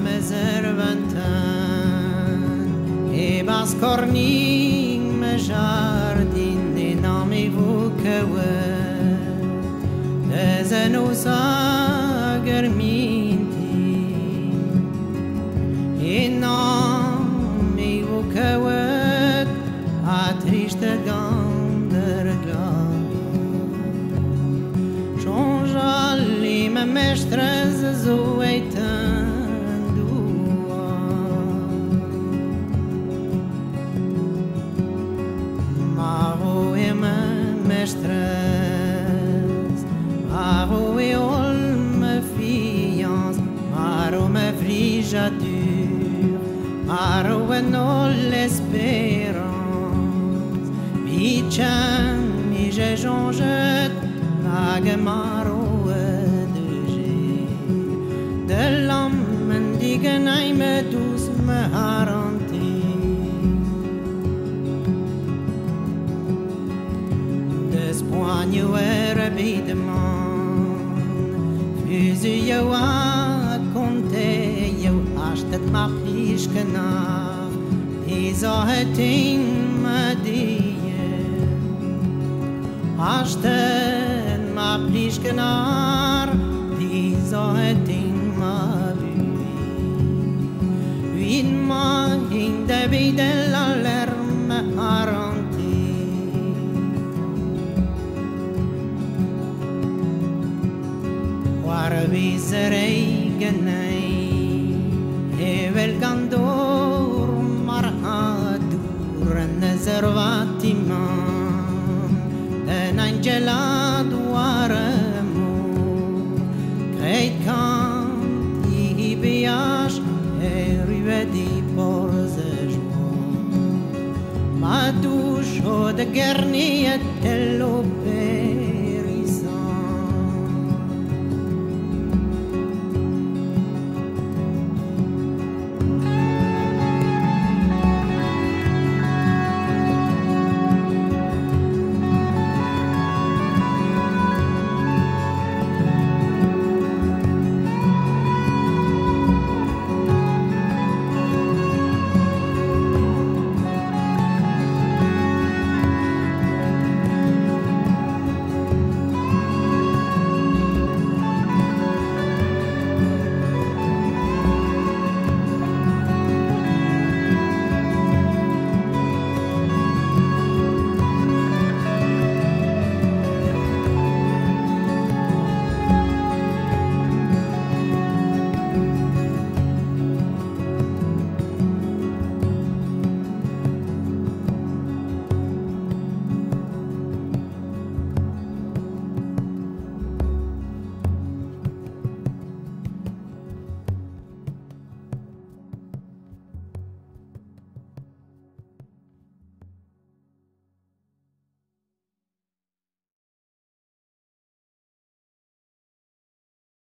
mezervantan e bascorning me jardin e nami vukewe dezenusa germinti e nami vukewe a triste ganderglan Jonjali me mestres zoeitando Maro e me mestres Maro e ol me fiance Maro me vrijadur Maro e nol l'espérance Bichan mi j'ai jonget Nagemaro de G de l'homme digen me douce me haranti Despoigne rapidement Fusi yo a compter yo achtet ma plischkenach Isa heting me die Achtet ma plischkenar Isa heting ma bui Uin ma hing de bidel alarme haranti War viserei genei Evel gandor marhadur Nezervati man Den angelad waremu Kreit kant i biash E rivedi porzejmo Ma dusho de gerniet Tello pe